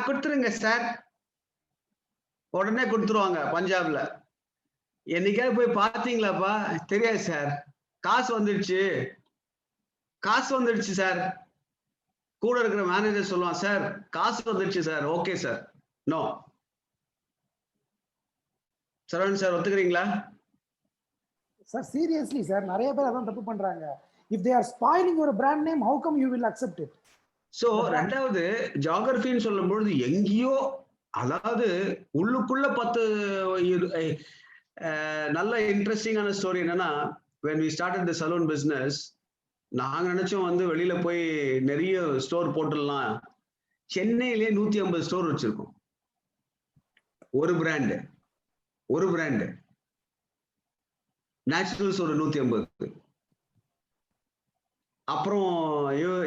கொடுத்துருங்க சார். உடனே கொடுத்துருவாங்க பஞ்சாப்ல. என்னைக்காவது போய் பாத்தீங்களாப்பா? தெரியாது சார். காசு வந்துடுச்சு சார். கூட இருக்கிற மேனேஜர் சொல்லுவான், சார் காசு வந்துடுச்சு sir. Okay sir. No. Saravanan sir ஒத்துக்கிறீங்களா? சார் சீரியஸ்லி சார், நிறைய பேர் அதான் தப்பு பண்றாங்க. If they are spoiling your brand name, how come you will accept it? So ரெண்டாவது ஜியோகிராஃபின்னு சொல்லும்போது எங்கேயோ, அதாவது உள்ளுக்குள்ள 10 நல்ல இன்ட்ரெஸ்டிங்கான ஸ்டோரி என்னன்னா, when we started the saloon business, நாங்க நினைச்சோம் வந்து வெளியில போய் நிறைய ஸ்டோர் போட்டுடலாம். சென்னையிலே 150 ஸ்டோர் வச்சிருக்கோம். ஒரு பிராண்டு நேச்சுரல்ஸ் ஒரு 150. அப்புறம்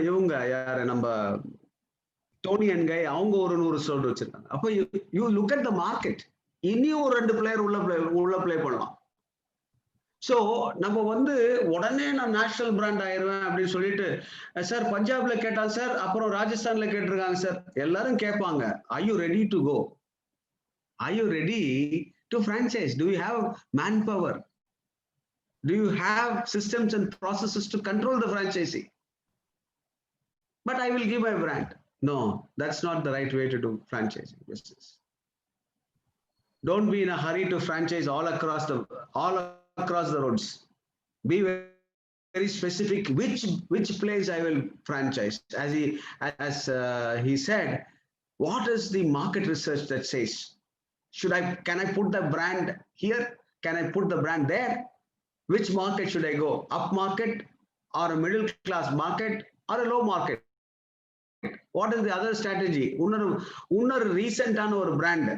இவங்க யாரு, நம்ம டோனி அண்ட் கை, அவங்க ஒரு 100 ஸ்டோர் வச்சிருக்காங்க. அப்ப you look at the market. இனியும் ஒரு 2 பிளேயர் உள்ள பிளே பண்ணலாம். சோ நம்ம வந்து உடனே நான் நேஷனல் பிராண்ட் ஆயிருவேன் அப்படின்னு சொல்லிட்டு, சார் பஞ்சாப்ல கேட்டாங்க சார், அப்புறம் ராஜஸ்தான்ல கேட்டிருக்காங்க சார். எல்லாரும் கேட்பாங்க, are you ready to go? Are you ready to franchise? Do you have manpower? Do you have systems and processes to control the franchisee? But I will give my brand. No, that's not the right way to do franchising business. Don't be in a hurry to franchise all across the roads. Be very specific which place I will franchise. As he said, what is the market research that says? Can I put the brand here? Can I put the brand there? Which market should I go? Up market or a middle class market or a low market? What is the other strategy? இன்னொரு ரீசெண்டான ஒரு brand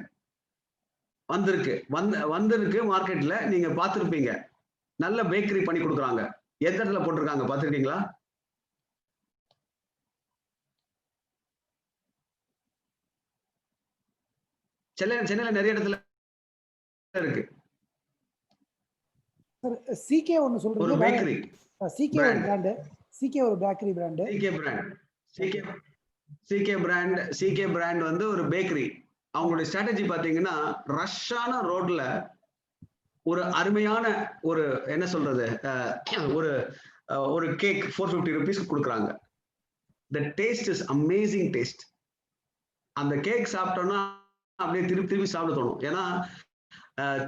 வந்திருக்கு மார்க்கெட்ல, நீங்க பார்த்திருப்பீங்க. நல்ல bakery பண்ணி கொடுக்குறாங்க. எந்த இடத்துல போட்டிருக்காங்க பார்த்திருக்கீங்களா? சென்னையில நிறைய இடத்துல இருக்கு. சிகே ஒன்னு சொல்றீங்க, ஒரு பேக்கரி. சிகே ஒரு பிராண்ட், சிகே ஒரு பேக்கரி பிராண்ட். சிகே பிராண்ட் வந்து ஒரு பேக்கரி. அவங்களுடைய ஸ்ட்ராட்டஜி பாத்தீங்கன்னா, ரஷ்ஷான ரோட்ல ஒரு அருமையான ஒரு என்ன சொல்றது, ஒரு கேக் 450 rupees கொடுக்குறாங்க. The taste is amazing taste. அந்த கேக் சாப்பிட்டோம்னா அப்படியே திருப்பி சாப்பிட தோணும். ஏன்னா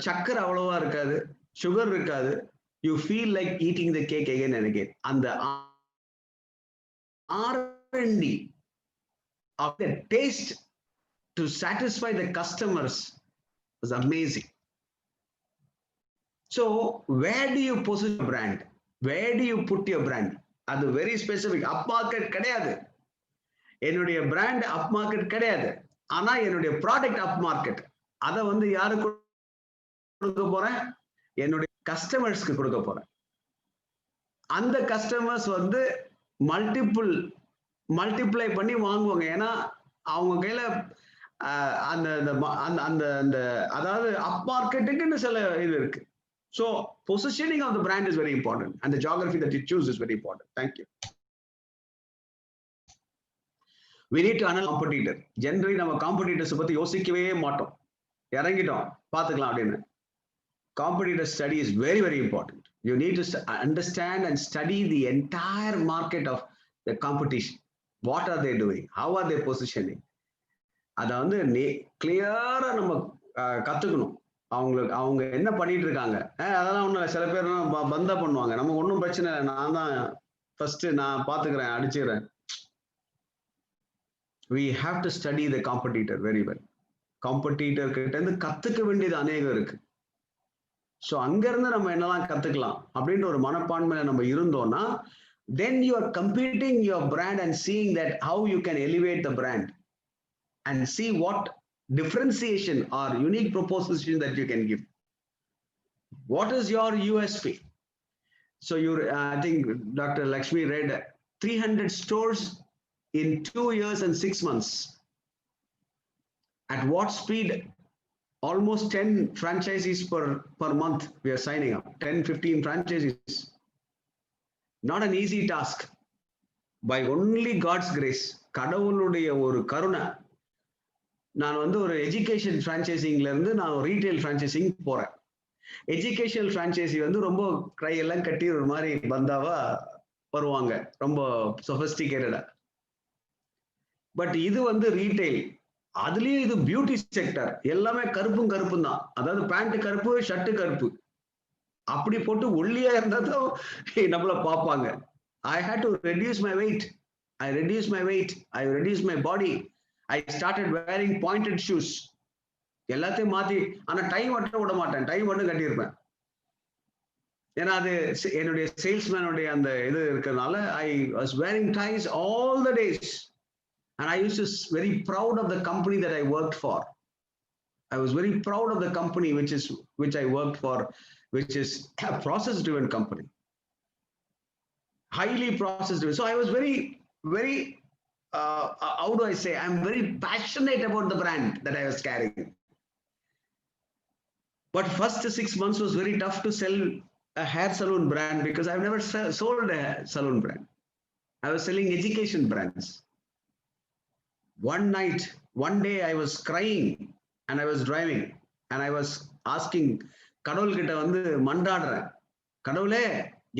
சக்கரை அவ்வளவா இருக்காது, சுகர் இருக்காது. You feel like eating the cake again and again. அந்த R&D of the taste to satisfy the customers is amazing. So where do you position your brand? Where do you put your brand? அது very specific. அப் market கிடையாது. என்னுடைய brand அப் market கிடையாது. ஆனா என்னுடைய product அப் market. அதை வந்து யாருக்கு கொடுக்க போறேன்? என்னுடைய கஸ்டமர்ஸ்க்கு கொடுக்க போறேன். அந்த கஸ்டமர்ஸ் வந்து மல்டிப்ளை பண்ணி வாங்குவாங்க. ஏன்னா அவங்க கையில அந்த அதாவது அப் மார்க்கெட்டுக்குன்னு சில இது இருக்கு. So positioning of the brand is very important, and the geography that you choose is very important. Thank you. We need to analyze competitor. Generally நம்ம competitors பத்தி யோசிக்கவே மாட்டோம். இறங்கிட்டோம் பார்த்துக்கலாம் அப்படின்னு. Competitor study is very, very important. You need to understand and study the entire market of the competition. What are they doing, how are they positioning, அதை வந்து கிளியரா நம்ம கத்துக்கணும். அவங்க என்ன பண்ணிட்டு இருக்காங்க. அதெல்லாம் ஒண்ணும் சில பேர் பந்தா பண்ணுவாங்க, நம்ம ஒன்றும் பிரச்சனை இல்லை, நான் தான் ஃபர்ஸ்ட் நான் பாத்துக்கிறேன் அடிச்சுக்கிறேன். we have to study the competitor very well. Competitor கிட்ட இருந்து கத்துக்க வேண்டியது அநேகம் இருக்கு. ஸோ அங்க இருந்து நம்ம என்னெல்லாம் கத்துக்கலாம் அப்படின்ற ஒரு மனப்பான்மையில நம்ம இருந்தோம்னா, then you are competing your brand and seeing that how you can elevate the brand and see what differentiation or unique proposition that you can give. What is your USP? So I think Dr. Lakshmi read 300 stores in 2 years and 6 months. At what speed? Almost 10 franchisees per month we are signing up. 10-15 franchisees. Not an easy task. By only God's grace. கடவுளுடைய ஒரு கருணை. நான் வந்து ஒரு education ஃப்ரான்ச்சைசிங்ல இருந்து நான் retail franchising போறேன். Educational franchisee வந்து ரொம்ப கையெல்லாம் கட்டி ஒரு மாதிரி பந்தாவா வருவாங்க, ரொம்ப சொஃபஸ்டிகேட்டடா. பட் இது வந்து ரீட்டைல், அதுலயும் இது பியூட்டி செக்டர், எல்லாமே கருப்பும் கருப்பும் தான். அதாவது பேண்ட் கருப்பு, ஷர்ட் கருப்பு, அப்படி போட்டு ஒல்லியா இருந்தா தான் நம்மள பார்ப்பாங்க. I had to reduce my weight. I reduced my weight. I reduced my body. I started wearing pointed shoes. எல்லாத்தையும் மாத்தி, ஆனா டைம் மட்டும் விட மாட்டேன், டைம் மட்டும் கட்டியிருப்பேன். ஏன்னா அது என்னுடைய சேல்ஸ்மேனுடைய அந்த இது இருக்கிறதுனால I was wearing ties all the days. And I used to very proud of the company that I worked for. I was very proud of the company which I worked for, which is a process-driven company, highly process-driven. So I was very, how do I say? I'm very passionate about the brand that I was carrying. But first 6 months was very tough to sell a hair salon brand because I've never sold a salon brand. I was selling education brands. One day I was crying and I was driving and I was asking கடவுள் கிட்ட வந்து மண்டாடுறேன், கடவுளே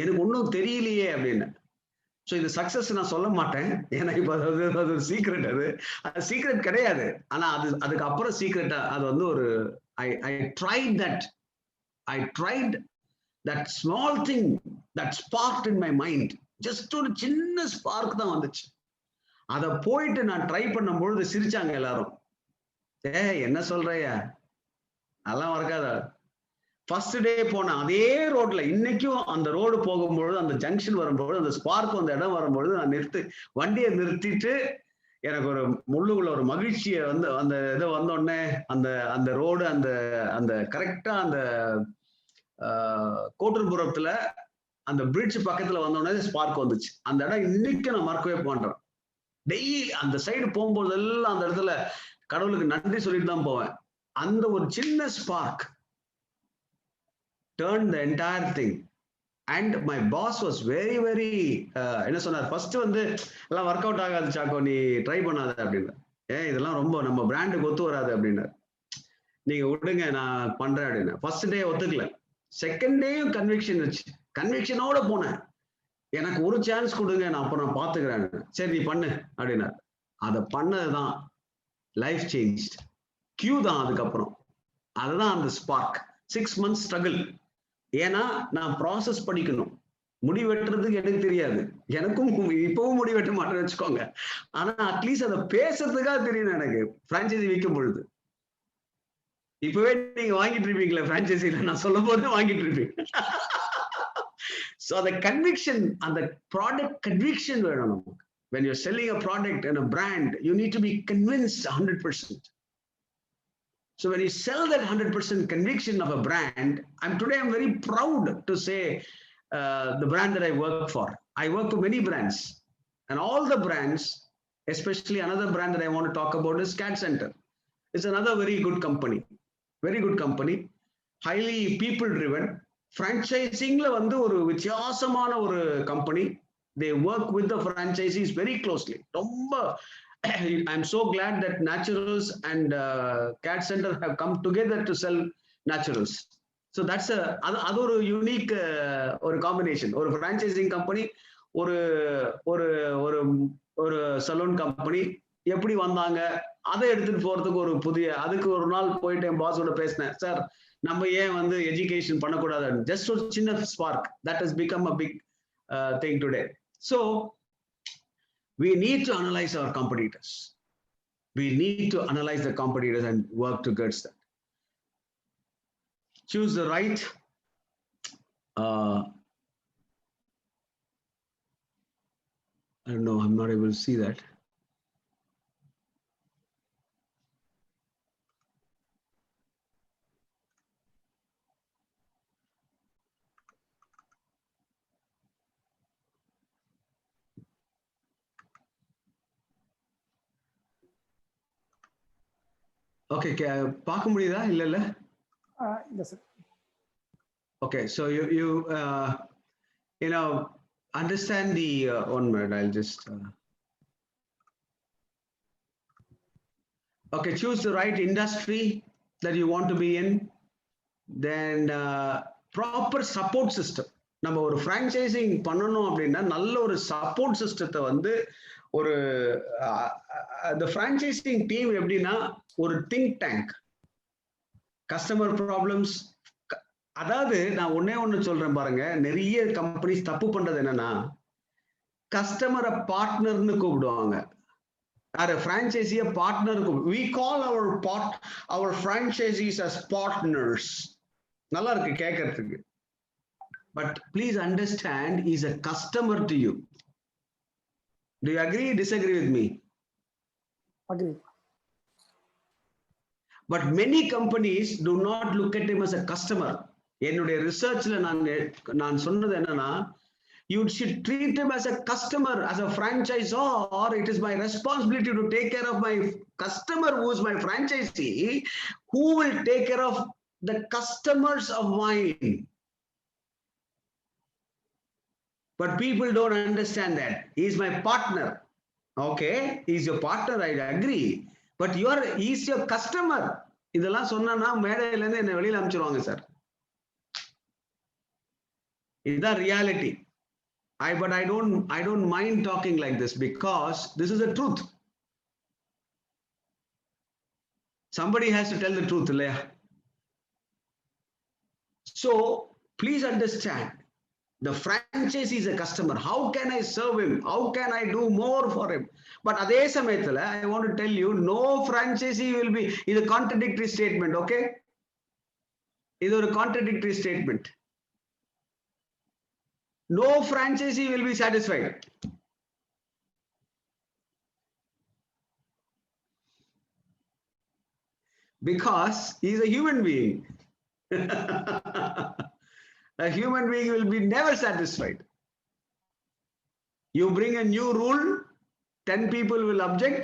எனக்கு ஒன்றும் தெரியலையே அப்படின்னு. So இது success நான் சொல்ல மாட்டேன், ஏன்னா இப்போ அது சீக்ரெட், அது சீக்ரெட் கிடையாது. ஆனா அதுக்கு அப்புறம் சீக்ரெட்டா அது வந்து ஒரு I tried that small thing that sparked in my mind. Just ஒரு சின்ன ஸ்பார்க் தான் வந்துச்சு. அதை போயிட்டு நான் ட்ரை பண்ணும் பொழுது சிரிச்சாங்க எல்லாரும். என்ன சொல்றையா, அதெல்லாம் மறக்காத. ஃபர்ஸ்ட் டே போன அதே ரோட்ல இன்னைக்கும் அந்த ரோடு போகும்பொழுது, அந்த ஜங்ஷன் வரும்பொழுது, அந்த ஸ்பார்க் அந்த இடம் வரும்பொழுது நான் வண்டியை நிறுத்திட்டு எனக்கு ஒரு முள்ளுக்குள்ள ஒரு மகிழ்ச்சியை வந்து அந்த இதை வந்தோடனே அந்த ரோடு அந்த கரெக்டா அந்த கோட்டூர்புரத்துல அந்த பிரிட்ஜ் பக்கத்துல வந்தோடனே ஸ்பார்க் வந்துச்சு. அந்த இடம் இன்னைக்கு நான் மறக்கவே பண்றேன். டெய்லி அந்த சைடு போகும்போது எல்லாம் அந்த இடத்துல கடவுளுக்கு நன்றி சொல்லிட்டு தான் போவேன். அந்த ஒரு சின்ன spark turned the entire thing. And my boss was very என்ன சொன்னார், ஃபர்ஸ்ட் வந்து எல்லாம் ஒர்க் அவுட் ஆகாது சாக்கோ, நீ ட்ரை பண்ணாத அப்படின்னு. இதெல்லாம் ரொம்ப நம்ம பிராண்டுக்கு ஒத்து வராது அப்படின்னாரு. நீங்க விடுங்க நான் பண்றேன் அப்படின்னு. ஃபர்ஸ்ட் டே ஒத்துக்கல, செகண்ட் டேயும் கன்விக்ஷன் வச்சு கன்விக்ஷனோட போனேன். எனக்கு ஒரு சான்ஸ் கொடுங்க, நான் அப்புறம் நான் பாத்துக்கிறேன். சரி நீ பண்ணு அப்படின்னாரு. அதை பண்ணதுதான் லைஃப் சேஞ்ச். கியூ தான் அதுக்கப்புறம், அதுதான் அந்த ஸ்பார்க். 6 months struggle. ஏன்னா நான் ப்ராசஸ் படிக்கணும். முடி வெட்டுறதுக்கு எனக்கு தெரியாது, எனக்கும் இப்பவும் முடி வெட்ட மாட்டேன்னு வச்சுக்கோங்க. ஆனா அட்லீஸ்ட் அதை பேசுறதுக்காக தெரியும் எனக்கு. பிரான்சைசி விற்கும் பொழுது இப்பவே நீங்க வாங்கிட்டு இருப்பீங்களா பிரான்சைசில, நான் சொல்லும் போது வாங்கிட்டு இருப்பீங்க. So the conviction and the product conviction வேணும் நமக்கு. When you're selling a product and a brand, you need to be convinced 100%. So when you sell that 100% conviction of a brand, I'm very proud to say the brand that I work for. I work for many brands, and all the brands, especially another brand that I want to talk about is CAD Center. It's another very good company, highly people driven. Franchisingல வந்து ஒரு வித்தியாசமான ஒரு company. They work with the franchisees very closely. ரொம்ப I'm so glad that Naturals and CAD Center have come together to sell Naturals. So that's அது ஒரு unique ஒரு combination. ஒரு franchising company ஒரு ஒரு ஒரு ஒரு சலூன் கம்பெனி எப்படி வந்தாங்க, அதை எடுத்துட்டு போறதுக்கு ஒரு புதிய, அதுக்கு ஒரு நாள் போயிட்டு என் பாஸோட பேசினேன், சார் நம்ம ஏன் வந்து எஜுகேஷன் பண்ணக்கூடாது, ஜஸ்ட் ஒரு சின்ன spark that has become a big thing today. So we need to analyze our competitors. We need to analyze the competitors and work towards that. Choose the right I don't know, I'm not able to see that. Okay, பார்க்க முடியுதா? இல்ல இல்ல. இல்ல sir. Okay, so you know understand the 1 minute, I'll just okay, choose the right industry that you want to be in, then proper support system. நம்ம ஒரு franchising பண்ணணும் அப்படின்னா நல்ல ஒரு support system-த்தை வந்து ஒரு the franchising team எப்படின்னா ஒரு think tank, customer problems. அதாவது நான் ஒண்ணு சொல்றேன் பாருங்க, நிறைய கம்பெனிஸ் தப்பு பண்றது என்னன்னா கஸ்டமரை பார்ட்னர்னு கூப்பிடுவாங்க, வேற franchisee partner. we call our franchisees as partners. நல்லா இருக்கு கேட்கறதுக்கு, but please understand he's a customer to you. Do you agree, disagree with me? Agree. But many companies do not look at him as a customer. என்னுடைய ரிசர்ச்ல நான் சொன்னது என்னன்னா, you should treat him as a customer, as a franchisor. It is my responsibility to take care of my customer who is my franchisee, who will take care of the customers of mine. But people don't understand that. He is my partner. Okay, he is your partner, I agree. But he is your customer. இதெல்லாம் சொன்னா மேடையில இருந்து என்ன வெளியில அனுப்பிச்சிருவாங்க sir. இதுதான் reality. But I don't mind talking like this because this is the truth. Somebody has to tell the truth, Leah. So please understand, the franchisee is a customer. How can I serve him? How can I do more for him? But அதே சமயத்துல I want to tell you, no franchisee will be, இது a contradictory statement, okay? இது ஒரு contradictory statement. No franchisee will be satisfied. Because he is a human being. A human being will be never satisfied. You bring a new rule, 10 people will object,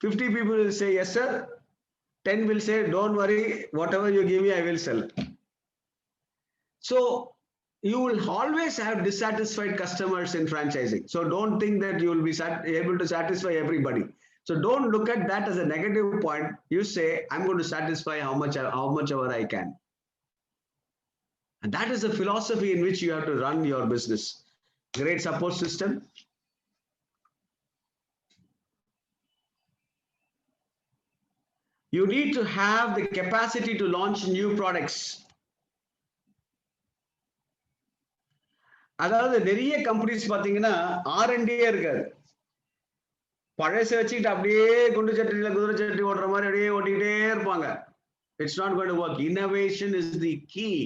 50 people will say yes sir, 10 will say don't worry, whatever you give me I will sell. So you will always have dissatisfied customers in franchising. So don't think that you will be able to satisfy everybody. So don't look at that as a negative point. You say, I'm going to satisfy how much ever I can. And that is the philosophy in which you have to run your business. Great support system. You need to have the capacity to launch new products. அதாவது நிறைய companies பாத்தீங்கன்னா R&D இருக்காது, பழச வச்சுக்கிட்டு அப்படியே குண்டு சட்டில குதிரை சட்டி ஓடுற மாதிரி அப்படியே ஓட்டிக்கிட்டே இருப்பாங்க. It's not going to work. Innovation is the key.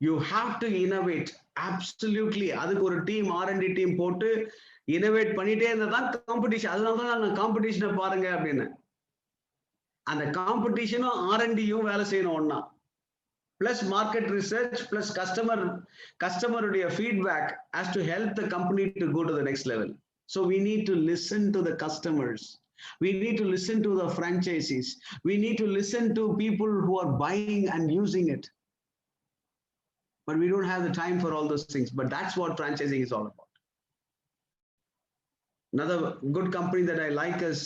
You have to innovate. Absolutely. அதுக்கு ஒரு டீம், R&D டீம் போட்டு இனோவேட் பண்ணிட்டே இருந்தா தான் காம்படிஷன். அதனால தான் நான் காம்படிஷனை பாருங்க அப்படின்னு. அந்த காம்படிஷனும் R&Dயும் வேலை செய்யணும் ஒண்ணா. Plus market research, plus customer feedback has to help the company to go to the next level. So we need to listen to the customers. We need to listen to the franchisees. We need to listen to people who are buying and using it. But we don't have the time for all those things. But that's what franchising is all about. Another good company that I like is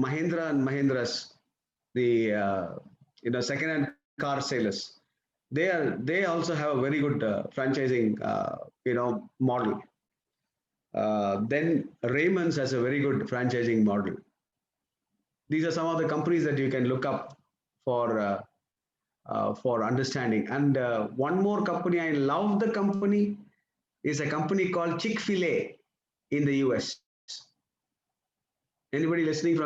Mahindra and Mahindra's, the second-hand car sellers. They also have a very good franchising model. Then Raymond's has a very good franchising model. These are some of the companies that you can look up for understanding. And one more company, I love the company, is a company called Chick-fil-A in the US. Anybody listening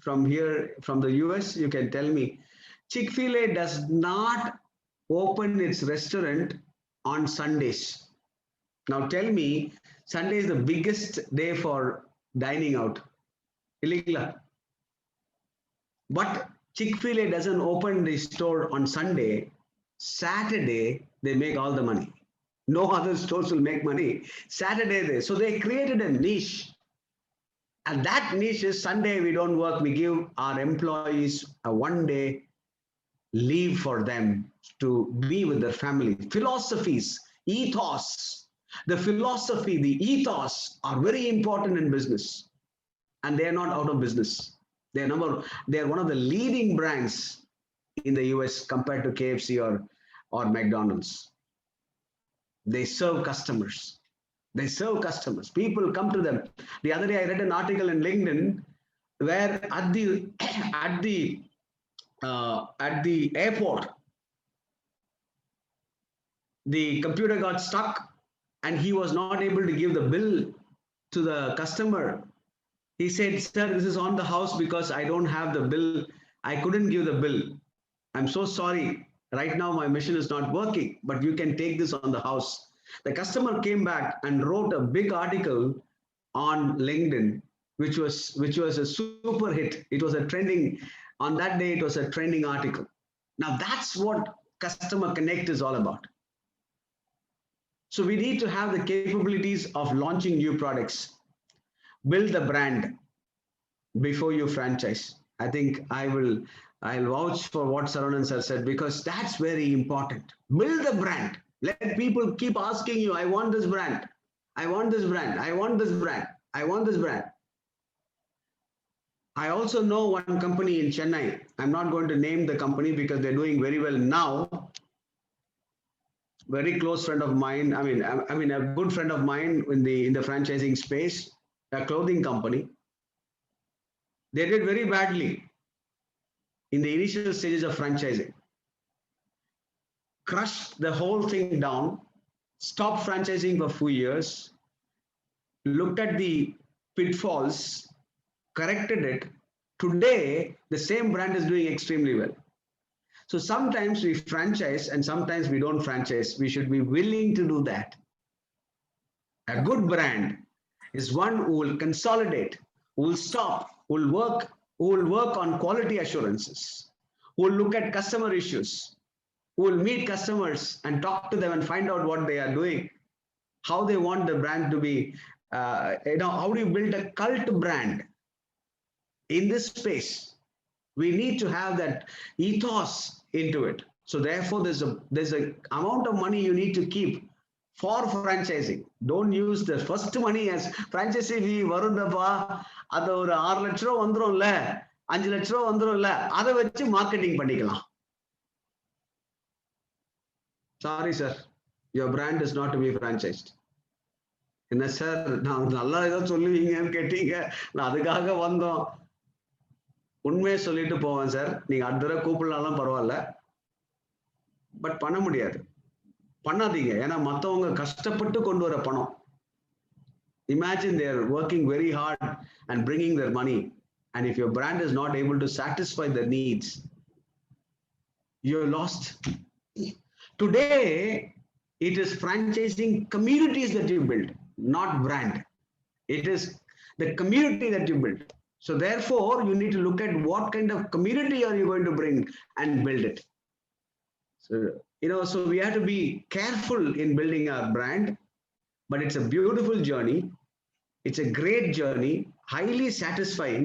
from here, from the US, you can tell me. Chick-fil-A does not open its restaurant on Sundays. Now tell me, Sunday is the biggest day for dining out. But Chick-fil-A doesn't open the store on Sunday. Saturday, they make all the money. No other stores will make money. Saturday, so they created a niche. And that niche is Sunday we don't work. We give our employees a 1 day leave for them to be with their family. Philosophies, ethos, the philosophy, the ethos are very important in business. And they are not out of business. They are one of the leading brands in the US compared to KFC or McDonald's. They serve customers. They serve customers. People come to them. The other day I read an article in LinkedIn where at the airport, the computer got stuck and he was not able to give the bill to the customer. He said, "Sir, this is on the house because I don't have the bill. I couldn't give the bill. I'm so sorry. Right now my machine is not working, but you can take this on the house." The customer came back and wrote a big article on LinkedIn, which was a super hit. It was a trending, on that day, it was a trending article. Now that's what Customer Connect is all about. So we need to have the capabilities of launching new products. Build the brand before you franchise. I think I'll vouch for what Saravanan sir said, because that's very important. Build the brand. Let people keep asking you, I want this brand. I want this brand. I want this brand. I want this brand. I also know one company in Chennai. I'm not going to name the company because they're doing very well now. Very close friend of mine. I mean, a good friend of mine in the franchising space, a clothing company. They did very badly in the initial stages of franchising. Crushed the whole thing down, stopped franchising for a few years, looked at the pitfalls, corrected it. Today, the same brand is doing extremely well. So sometimes we franchise and sometimes we don't franchise. We should be willing to do that. A good brand is one who will consolidate, who will stop, who will work on quality assurances, who will look at customer issues, who will meet customers and talk to them and find out what they are doing, how they want the brand to be, how do you build a cult brand in this space? We need to have that ethos into it. So therefore, there's a amount of money you need to keep for franchising. Don't use the first money as franchisee fee varundappa, அது ஒரு 6 லட்ச ரூபாய் வந்துரும்ல, 5 லட்ச ரூபாய் வந்துரும்ல, அதை வச்சு marketing பண்ணிக்கலாம். Sorry, sir. Your brand is not to be franchised. என்ன சார், நான் நல்லா ஏதோ சொல்லுவீங்கன்னு கேட்டீங்க, நான் அதுக்காக வந்தோம். உண்மையை சொல்லிட்டு போவேன் சார். நீங்க அடுத்த தடவை கூப்பிடலாம் பரவாயில்ல, பட் பண்ண முடியாது. பண்ணாதீங்க. ஏன்னா மற்றவங்க கஷ்டப்பட்டு கொண்டு வர பணம். Imagine they are working very hard and bringing their money. And if your brand is not able to satisfy their needs, you're lost. Today, it is franchising communities that you build, not brand. It is the community that you build. So therefore, you need to look at what kind of community are you going to bring and build it. So, so we have to be careful in building our brand, but it's a beautiful journey. It's a great journey, highly satisfying.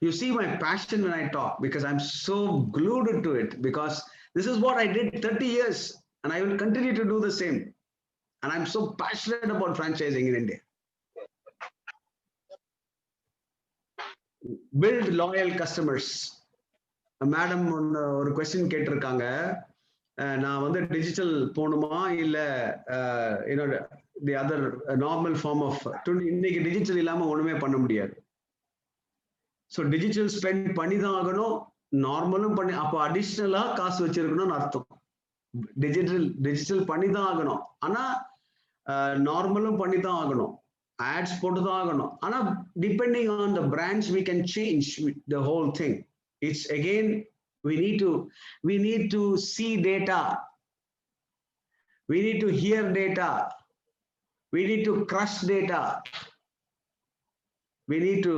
You see my passion when I talk, because I'm so glued to it, because this is what I did 30 years and I will continue to do the same. And I'm so passionate about franchising in India. Build loyal customers. Madam, ஒரு question கேட்டிருக்காங்க. நான் வந்து digital போகணுமா இல்ல the other normal form of இன்னைக்கு digital இல்லாம ஒண்ணுமே பண்ண முடியாது. ஸோ டிஜிட்டல் ஸ்பெண்ட் பண்ணி தான் ஆகணும், நார்மலும் பண்ணி, அப்போ அடிஷ்னலா காசு வச்சிருக்கணும்னு அர்த்தம். டிஜிட்டல் பண்ணி தான் ஆகணும், ஆனா நார்மலும் பண்ணி தான் ஆகணும், ஆட்ஸ் போட்டு தான் ஆகணும். ஆனா depending on the brands we can change the whole thing. It's again we need to see data, we need to hear data, we need to crush data, we need to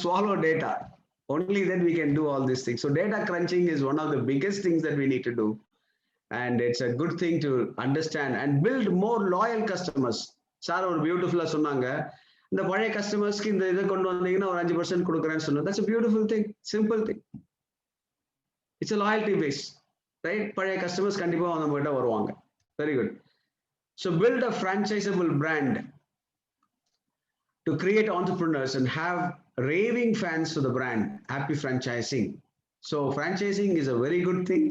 swallow data. Only then we can do all these things. So data crunching is one of the biggest things that we need to do, and it's a good thing to understand and build more loyal customers. Sir ஒரு பியூட்டிஃபுல்லா சொன்னாங்க, இந்த பழைய கஸ்டமர்ஸ்க்கு இந்த இதை கொண்டு வந்தீங்கன்னா ஒரு 5% கொடுக்குறேன்னு சொன்னாங்க. That's a beautiful thing, simple thing. It's a loyalty base, right? பழைய கஸ்டமர்ஸ் கண்டிப்பா நம்ம கிட்ட வருவாங்க. Very good. So build a franchisable brand to create entrepreneurs and have raving fans to the brand. Happy franchising. So franchising is a very good thing.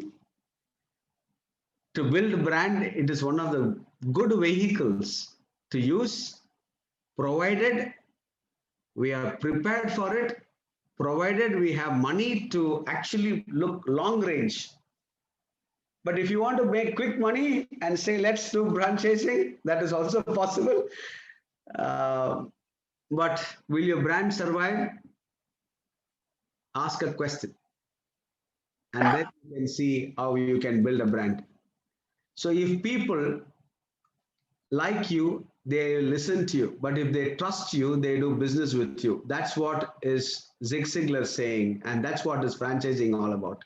To build a brand, it is one of the good vehicles to use, provided we are prepared for it, provided we have money to actually look long range. But if you want to make quick money and say, let's do franchising, that is also possible. But will your brand survive? Ask a question. And then you can see how you can build a brand. So if people like you, they listen to you. But if they trust you, they do business with you. That's what is Zig Ziglar saying. And that's what is franchising all about.